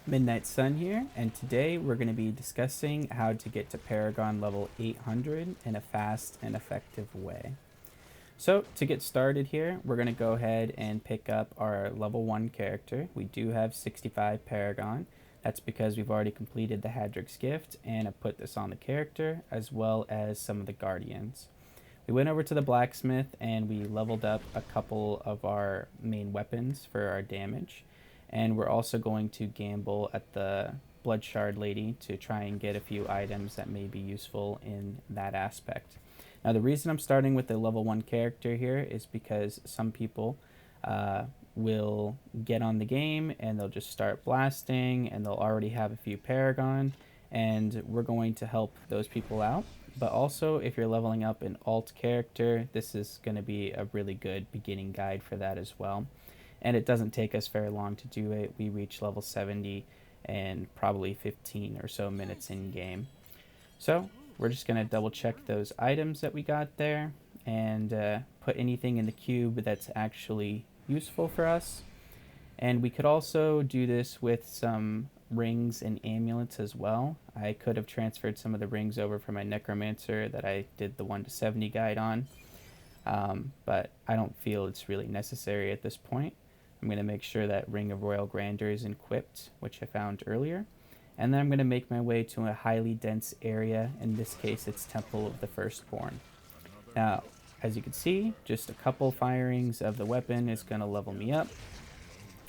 Midnight Sun here, and today we're going to be discussing how to get to Paragon level 800 in a fast and effective way. So to get started here, we're going to go ahead and pick up our level 1 character. We do have 65 Paragon. That's because we've already completed the Haedrigs gift and have put this on the character as well as some of the Guardians. We went over to the blacksmith and we leveled up a couple of our main weapons for our damage. And we're also going to gamble at the Blood Shard Lady to try and get a few items that may be useful in that aspect. Now the reason I'm starting with the level 1 character here is because some people will get on the game and they'll just start blasting and they'll already have a few Paragon, and we're going to help those people out. But also, if you're leveling up an alt character, this is going to be a really good beginning guide for that as well. And it doesn't take us very long to do it. We reach level 70 in probably 15 or so minutes in game. So we're just going to double check those items that we got there and put anything in the cube that's actually useful for us. And we could also do this with some rings and amulets as well. I could have transferred some of the rings over from my necromancer that I did the 1 to 70 guide on, but I don't feel it's really necessary at this point. I'm going to make sure that Ring of Royal Grandeur is equipped, which I found earlier. And then I'm going to make my way to a highly dense area. In this case, it's Temple of the Firstborn. Now, as you can see, just a couple firings of the weapon is going to level me up.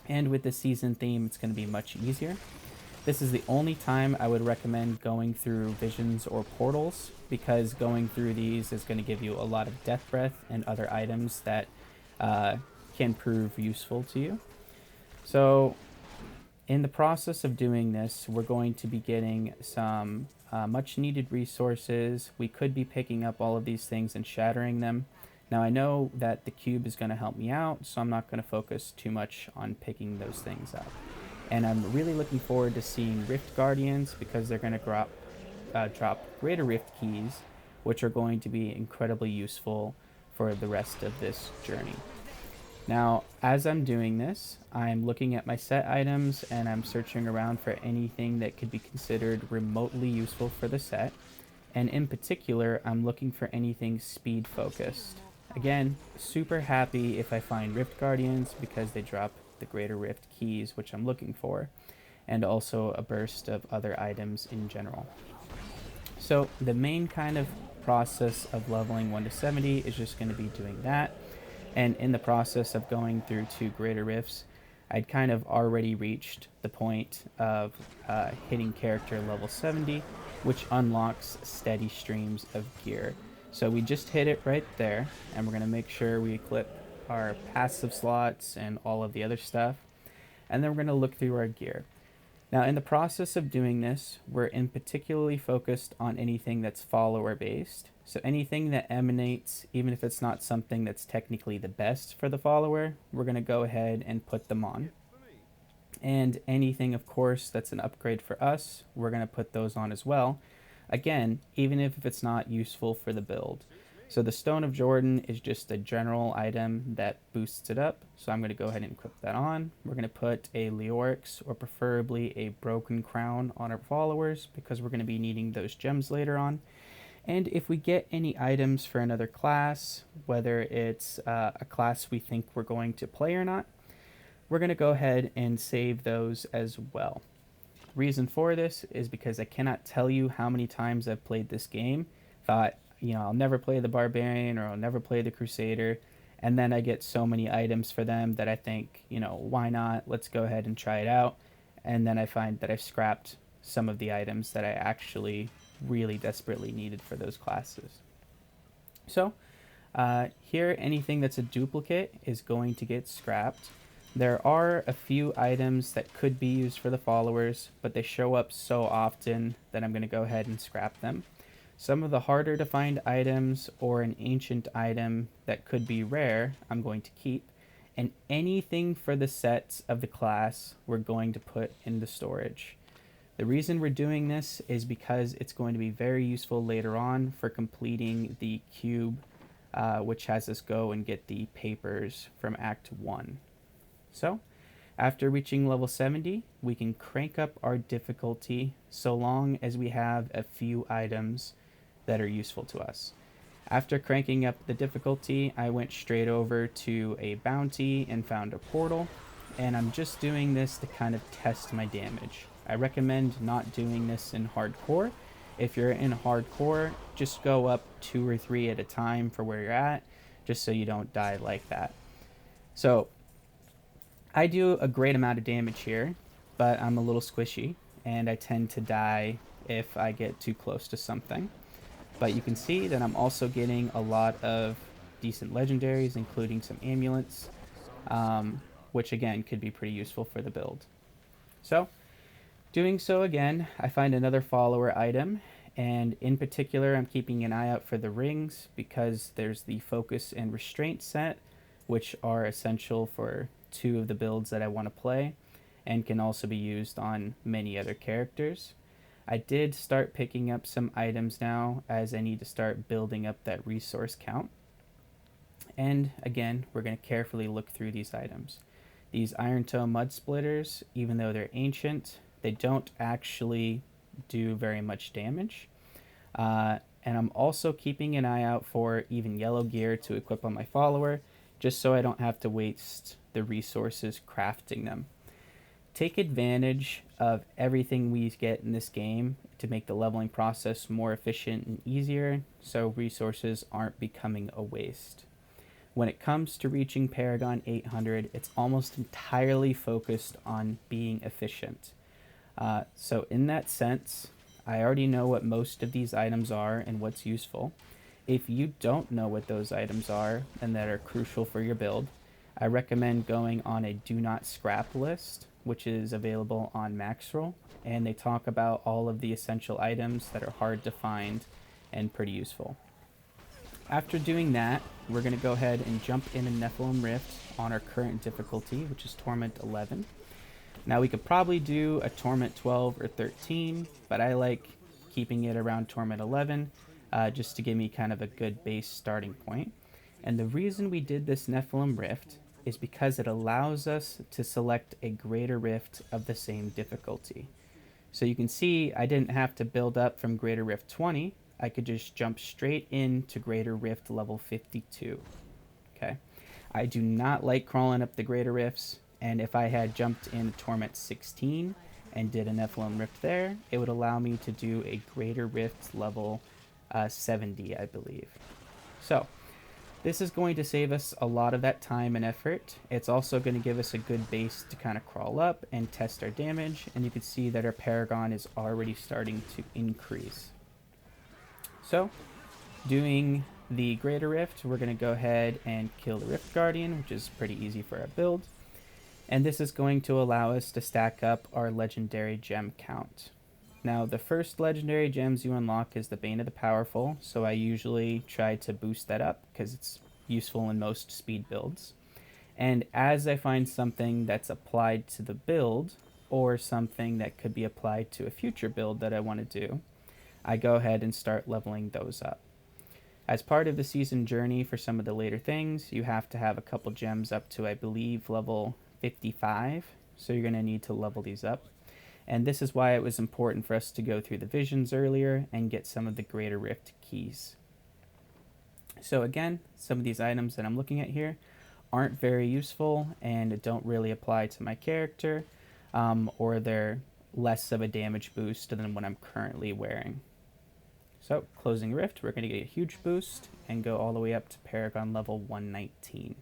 And with the season theme, it's going to be much easier. This is the only time I would recommend going through visions or portals, because going through these is going to give you a lot of death breath and other items that can prove useful to you. So in the process of doing this, we're going to be getting some much needed resources. We could be picking up all of these things and shattering them. Now I know that the cube is going to help me out, so I'm not going to focus too much on picking those things up. And I'm really looking forward to seeing Rift Guardians, because they're going to drop Greater Rift keys, which are going to be incredibly useful for the rest of this journey. Now, as I'm doing this, I'm looking at my set items and I'm searching around for anything that could be considered remotely useful for the set. And in particular, I'm looking for anything speed focused. Again, super happy if I find Rift Guardians, because they drop the Greater Rift keys, which I'm looking for, and also a burst of other items in general. So the main kind of process of leveling 1 to 70 is just going to be doing that. And in the process of going through 2 Greater Rifts, I'd kind of already reached the point of hitting character level 70, which unlocks steady streams of gear. So we just hit it right there, and we're going to make sure we equip our passive slots and all of the other stuff. And then we're going to look through our gear. Now, in the process of doing this, we're in particularly focused on anything that's follower based. So anything that emanates, even if it's not something that's technically the best for the follower, we're going to go ahead and put them on. And anything, of course, that's an upgrade for us, we're going to put those on as well. Again, even if it's not useful for the build. So the Stone of Jordan is just a general item that boosts it up. So I'm going to go ahead and equip that on. We're going to put a Leorix, or preferably a Broken Crown, on our followers, because we're going to be needing those gems later on. And if we get any items for another class, whether it's a class we think we're going to play or not, we're going to go ahead and save those as well. Reason for this is because I cannot tell you how many times I've played this game, thought, I'll never play the Barbarian or I'll never play the Crusader, and then I get so many items for them that I think, why not? Let's go ahead and try it out. And then I find that I've scrapped some of the items that I actually really desperately needed for those classes. So here, anything that's a duplicate is going to get scrapped. There are a few items that could be used for the followers, but they show up so often that I'm going to go ahead and scrap them. Some of the harder to find items or an ancient item that could be rare, I'm going to keep. And anything for the sets of the class, we're going to put into storage. The reason we're doing this is because it's going to be very useful later on for completing the cube, which has us go and get the papers from Act 1. So After reaching level 70, we can crank up our difficulty so long as we have a few items that are useful to us. After cranking up the difficulty, I went straight over to a bounty and found a portal, and I'm just doing this to kind of test my damage. I recommend not doing this in hardcore. If you're in hardcore, just go up 2 or 3 at a time for where you're at, just so you don't die like that. So I do a great amount of damage here, but I'm a little squishy, and I tend to die if I get too close to something. But you can see that I'm also getting a lot of decent legendaries, including some amulets, which again could be pretty useful for the build. So doing so again, I find another follower item, and in particular I'm keeping an eye out for the rings because there's the focus and restraint set, which are essential for 2 of the builds that I want to play and can also be used on many other characters. I did start picking up some items now as I need to start building up that resource count. And again, we're going to carefully look through these items. These iron toe mud splitters, even though they're ancient, they don't actually do very much damage. And I'm also keeping an eye out for even yellow gear to equip on my follower, just so I don't have to waste the resources crafting them. Take advantage of everything we get in this game to make the leveling process more efficient and easier, so resources aren't becoming a waste. When it comes to reaching Paragon 800, it's almost entirely focused on being efficient. So in that sense, I already know what most of these items are and what's useful. If you don't know what those items are and that are crucial for your build, I recommend going on a do not scrap list, which is available on Maxroll, and they talk about all of the essential items that are hard to find and pretty useful. After doing that, we're going to go ahead and jump in a Nephilim Rift on our current difficulty, which is Torment 11. Now we could probably do a Torment 12 or 13, but I like keeping it around Torment 11 just to give me kind of a good base starting point. And the reason we did this Nephilim Rift is because it allows us to select a greater rift of the same difficulty. So you can see I didn't have to build up from greater rift 20. I could just jump straight into greater rift level 52. Okay, I do not like crawling up the greater rifts, and if I had jumped in Torment 16 and did a Nephilim Rift there, it would allow me to do a greater rift level 70, I believe. So this is going to save us a lot of that time and effort. It's also going to give us a good base to kind of crawl up and test our damage, and you can see that our Paragon is already starting to increase. So, doing the Greater Rift, we're going to go ahead and kill the Rift Guardian, which is pretty easy for our build. And this is going to allow us to stack up our legendary gem count. Now, the first legendary gems you unlock is the Bane of the Powerful, so I usually try to boost that up because it's useful in most speed builds. And as I find something that's applied to the build, or something that could be applied to a future build that I want to do, I go ahead and start leveling those up. As part of the season journey for some of the later things, you have to have a couple gems up to, I believe, level 55, so you're going to need to level these up. And this is why it was important for us to go through the visions earlier and get some of the Greater Rift keys. So again, some of these items that I'm looking at here aren't very useful and don't really apply to my character, or they're less of a damage boost than what I'm currently wearing. So closing Rift, we're going to get a huge boost and go all the way up to Paragon level 119.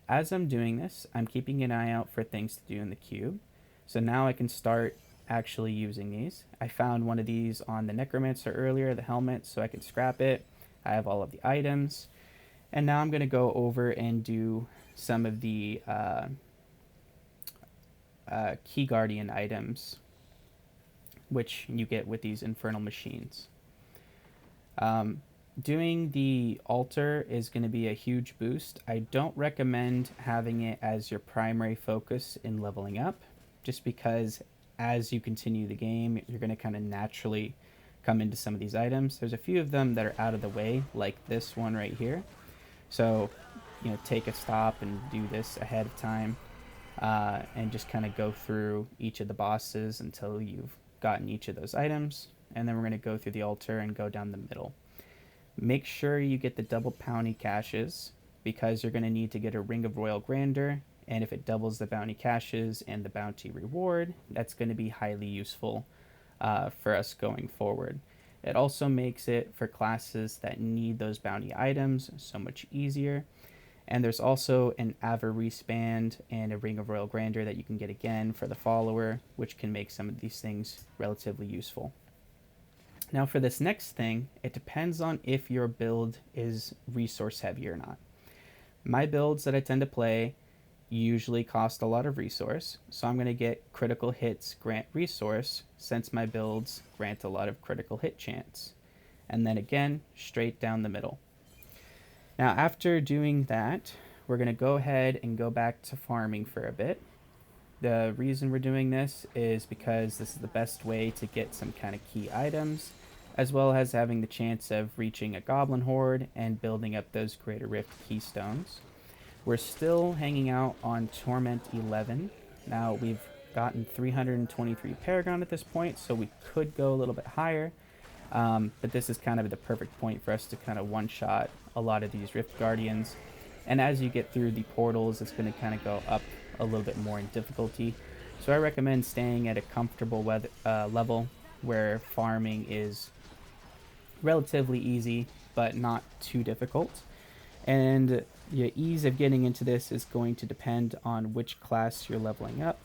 As I'm doing this, I'm keeping an eye out for things to do in the cube. So now I can start actually using these. I found one of these on the Necromancer earlier, the helmet, so I can scrap it. I have all of the items. And now I'm going to go over and do some of the Key Guardian items, which you get with these Infernal Machines. Doing the altar is going to be a huge boost. I don't recommend having it as your primary focus in leveling up, just because as you continue the game, you're going to kind of naturally come into some of these items. There's a few of them that are out of the way, like this one right here. So, take a stop and do this ahead of time. and just kind of go through each of the bosses until you've gotten each of those items. And then we're going to go through the altar and go down the middle. Make sure you get the double bounty caches because you're going to need to get a Ring of Royal Grandeur, and if it doubles the bounty caches and the bounty reward, that's going to be highly useful for us going forward. It also makes it for classes that need those bounty items so much easier. And there's also an Avarice Band and a Ring of Royal Grandeur that you can get again for the follower, which can make some of these things relatively useful. Now for this next thing, it depends on if your build is resource heavy or not. My builds that I tend to play usually cost a lot of resource, so I'm going to get critical hits grant resource since my builds grant a lot of critical hit chance. And then again, straight down the middle. Now after doing that, we're going to go ahead and go back to farming for a bit. The reason we're doing this is because this is the best way to get some kind of key items, as well as having the chance of reaching a goblin horde and building up those Greater Rift keystones. We're still hanging out on Torment 11. Now we've gotten 323 Paragon at this point, so we could go a little bit higher. But this is kind of the perfect point for us to kind of one-shot a lot of these Rift Guardians. And as you get through the portals, it's going to kind of go up a little bit more in difficulty. So I recommend staying at a comfortable level where farming is relatively easy, but not too difficult. And the ease of getting into this is going to depend on which class you're leveling up.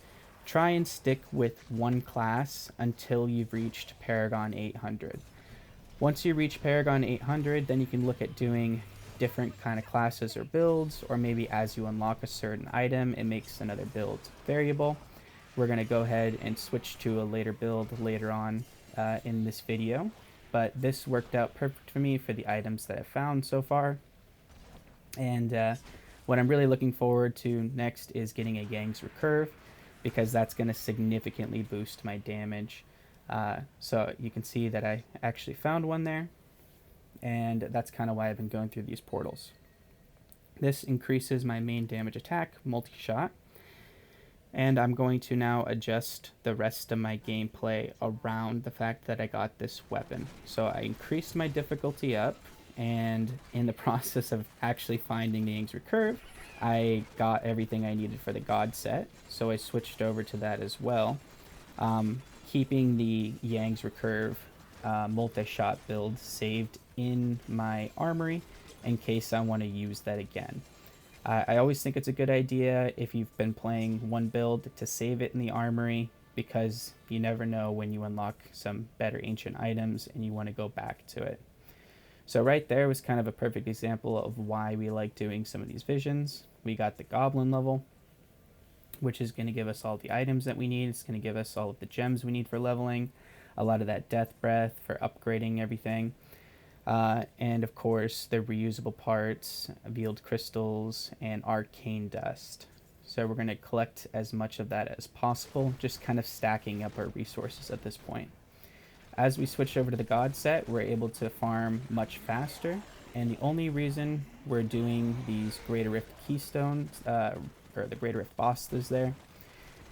Try and stick with one class until you've reached Paragon 800. Once you reach Paragon 800, then you can look at doing different kind of classes or builds, or maybe as you unlock a certain item, it makes another build variable. We're going to go ahead and switch to a later build later on in this video, but this worked out perfect for me for the items that I've found so far. And what I'm really looking forward to next is getting a Yang's Recurve, because that's going to significantly boost my damage. So you can see that I actually found one there, and that's kind of why I've been going through these portals. This increases my main damage attack, multi-shot, and I'm going to now adjust the rest of my gameplay around the fact that I got this weapon. So I increased my difficulty up, and in the process of actually finding the Yang's Recurve, I got everything I needed for the God set, so I switched over to that as well, keeping the Yang's Recurve multi-shot build saved in my armory in case I want to use that again. I always think it's a good idea if you've been playing one build to save it in the armory, because you never know when you unlock some better ancient items and you want to go back to it. So right there was kind of a perfect example of why we like doing some of these visions. We got the goblin level, which is going to give us all the items that we need. It's going to give us all of the gems we need for leveling, a lot of that death breath for upgrading everything, and of course the reusable parts, veiled crystals, and arcane dust. So we're going to collect as much of that as possible, just kind of stacking up our resources at this point. As we switch over to the God set, we're able to farm much faster, and the only reason we're doing these Greater Rift keystones, or the Greater Rift bosses there,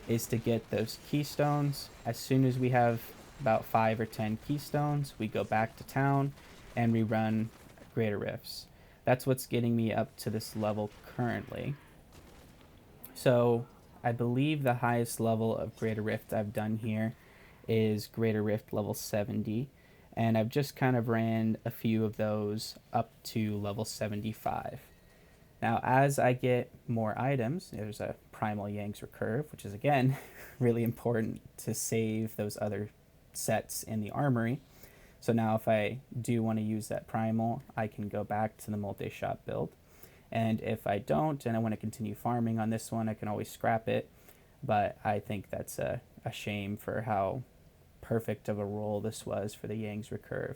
is to get those keystones. As soon as we have about 5 or 10 keystones, we go back to town and we run Greater Rifts. That's what's getting me up to this level currently. So I believe the highest level of Greater Rift I've done here is Greater Rift level 70, and I've just kind of ran a few of those up to level 75. Now as I get more items, there's a primal Yang's Recurve, which is again really important to save those other sets in the armory. So now if I do want to use that primal, I can go back to the multi-shot build, and if I don't and I want to continue farming on this one, I can always scrap it. But I think that's a shame for how perfect of a roll this was for the Yang's Recurve.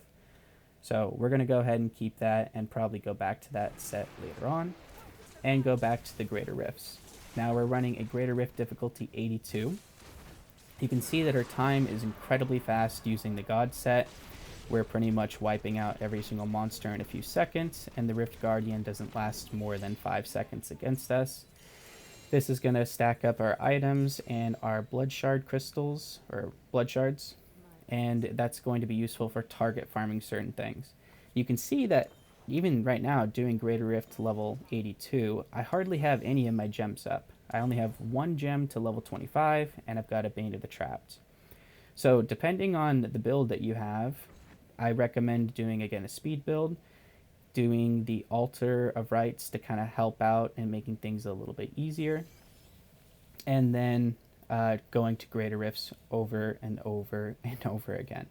So we're going to go ahead and keep that and probably go back to that set later on and go back to the Greater Rifts. Now we're running a Greater Rift difficulty 82. You can see that our time is incredibly fast using the God set. We're pretty much wiping out every single monster in a few seconds, and the Rift Guardian doesn't last more than 5 seconds against us. This is going to stack up our items and our blood shard crystals, or blood shards, and that's going to be useful for target farming certain things. You can see that even right now, doing Greater Rift level 82, I hardly have any of my gems up. I only have one gem to level 25, and I've got a Bane of the Trapped. So depending on the build that you have, I recommend doing, again, a speed build, doing the Altar of Rites to kind of help out and making things a little bit easier, and then going to Greater Rifts over and over and over again.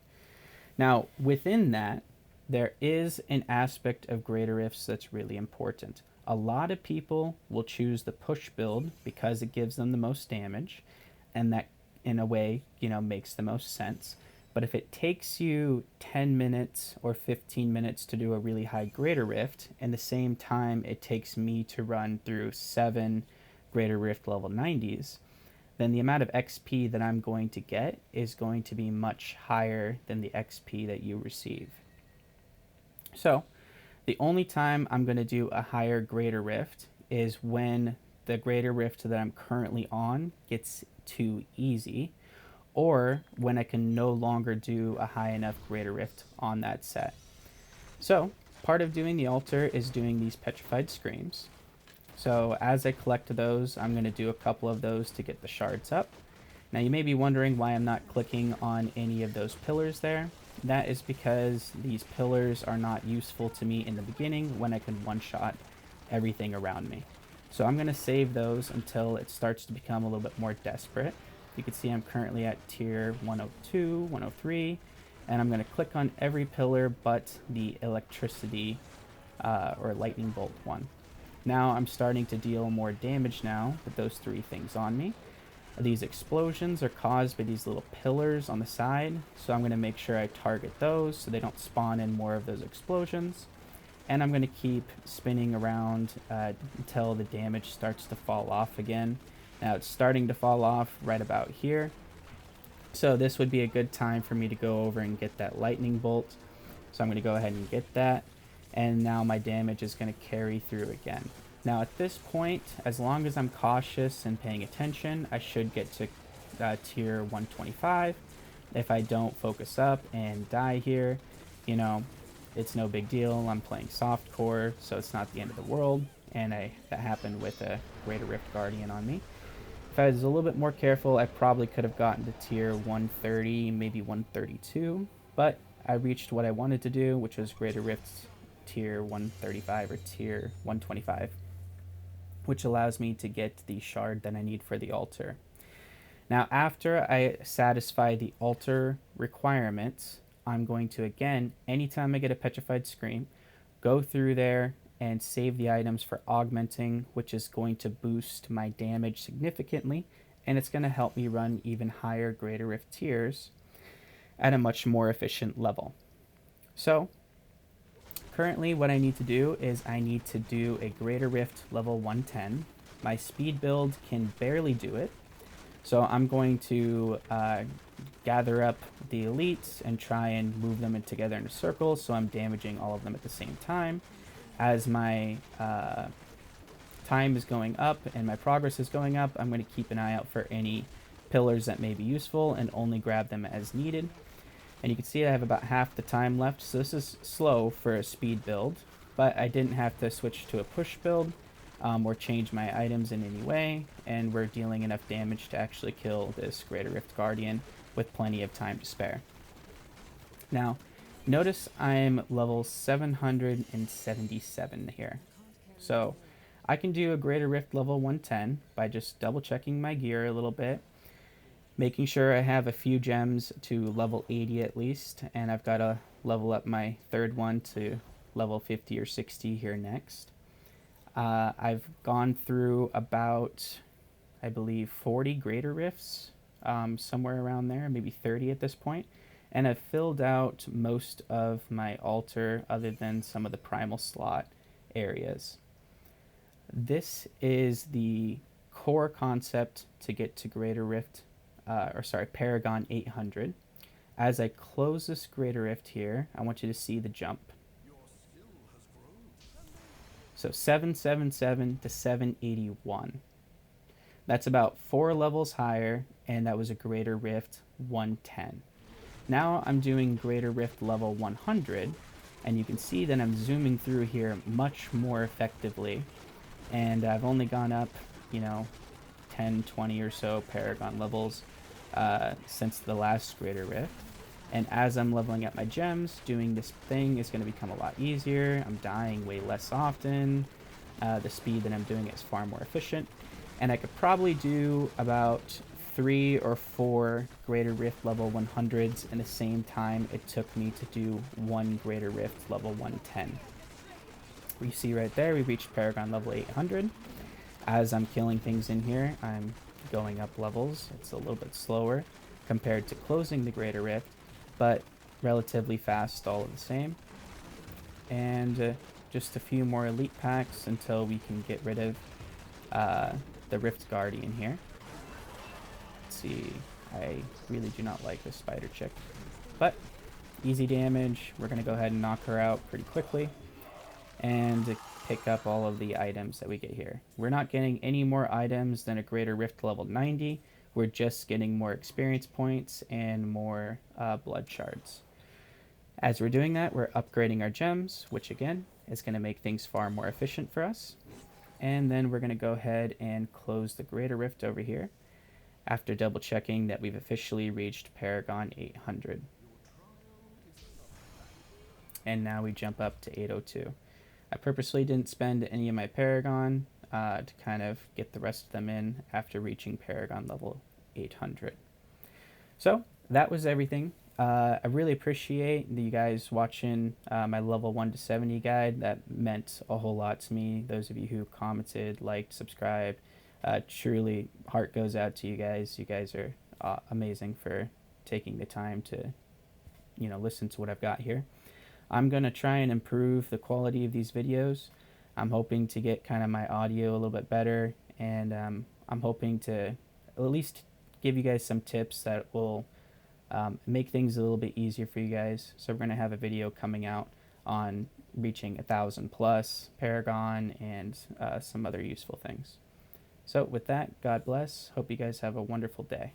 Now, within that, there is an aspect of Greater Rifts that's really important. A lot of people will choose the push build because it gives them the most damage, and that, in a way, makes the most sense. But if it takes you 10 minutes or 15 minutes to do a really high Greater Rift, and the same time it takes me to run through 7 Greater Rift level 90s, then the amount of XP that I'm going to get is going to be much higher than the XP that you receive. So, the only time I'm going to do a higher Greater Rift is when the Greater Rift that I'm currently on gets too easy, or when I can no longer do a high enough Greater Rift on that set. So, part of doing the altar is doing these Petrified Screams. So as I collect those, I'm going to do a couple of those to get the shards up. Now you may be wondering why I'm not clicking on any of those pillars there. That is because these pillars are not useful to me in the beginning when I can one-shot everything around me. So I'm going to save those until it starts to become a little bit more desperate. You can see I'm currently at tier 102, 103, and I'm going to click on every pillar but the electricity or lightning bolt one. Now I'm starting to deal more damage now with those 3 things on me. These explosions are caused by these little pillars on the side, so I'm going to make sure I target those so they don't spawn in more of those explosions. And I'm going to keep spinning around until the damage starts to fall off again. Now it's starting to fall off right about here. So this would be a good time for me to go over and get that lightning bolt. So I'm going to go ahead and get that. And now my damage is going to carry through again. Now at this point, as long as I'm cautious and paying attention, I should get to tier 125. If I don't focus up and die here, it's no big deal. I'm playing softcore, so it's not the end of the world. And that happened with a Greater Rift Guardian on me. If I was a little bit more careful, I probably could have gotten to tier 130, maybe 132. But I reached what I wanted to do, which was Greater Rift tier 135 or tier 125, which allows me to get the shard that I need for the altar. Now after I satisfy the altar requirements, I'm going to, again, anytime I get a Petrified Scream, go through there and save the items for augmenting, which is going to boost my damage significantly, and it's going to help me run even higher Greater Rift tiers at a much more efficient level. So currently what I need to do is I need to do a Greater Rift level 110. My speed build can barely do it, so I'm going to gather up the elites and try and move them together in a circle so I'm damaging all of them at the same time. As my time is going up and my progress is going up, I'm going to keep an eye out for any pillars that may be useful and only grab them as needed. And you can see I have about half the time left, so this is slow for a speed build, but I didn't have to switch to a push build or change my items in any way, and we're dealing enough damage to actually kill this Greater Rift Guardian with plenty of time to spare. Now, notice I'm level 777 here. So I can do a Greater Rift level 110 by just double checking my gear a little bit, making sure I have a few gems to level 80 at least, and I've got to level up my third one to level 50 or 60 here next. I've gone through about, I believe, 40 Greater Rifts, somewhere around there, maybe 30 at this point, and I've filled out most of my altar other than some of the primal slot areas. This is the core concept to get to Greater Rift, Paragon 800. As I close this Greater Rift here, I want you to see the jump. So 777 to 781. That's about 4 levels higher, and that was a Greater Rift 110. Now I'm doing Greater Rift level 100, and you can see that I'm zooming through here much more effectively. And I've only gone up, you know, 10, 20 or so Paragon levels since the last Greater Rift. And as I'm leveling up my gems, doing this thing is going to become a lot easier. I'm dying way less often. The speed that I'm doing it is far more efficient. And I could probably do about 3 or 4 Greater Rift level 100s in the same time it took me to do 1 Greater Rift level 110. We see right there, we reached Paragon level 800. As I'm killing things in here, I'm going up levels. It's a little bit slower compared to closing the Greater Rift, but relatively fast all the same. And just a few more elite packs until we can get rid of the Rift Guardian here. Let's see, I really do not like this spider chick, but easy damage. We're going to go ahead and knock her out pretty quickly and pick up all of the items that we get here. We're not getting any more items than a Greater Rift level 90. We're just getting more experience points and more blood shards. As we're doing that, we're upgrading our gems, which again is going to make things far more efficient for us. And then we're going to go ahead and close the Greater Rift over here after double checking that we've officially reached Paragon 800. And now we jump up to 802. I purposely didn't spend any of my Paragon to kind of get the rest of them in after reaching Paragon level 800. So that was everything. I really appreciate you guys watching my level 1 to 70 guide. That meant a whole lot to me. Those of you who commented, liked, subscribed, truly heart goes out to you guys. You guys are amazing for taking the time to, listen to what I've got here. I'm going to try and improve the quality of these videos. I'm hoping to get kind of my audio a little bit better, and I'm hoping to at least give you guys some tips that will make things a little bit easier for you guys. So we're going to have a video coming out on reaching 1,000 plus Paragon and some other useful things. So with that, God bless. Hope you guys have a wonderful day.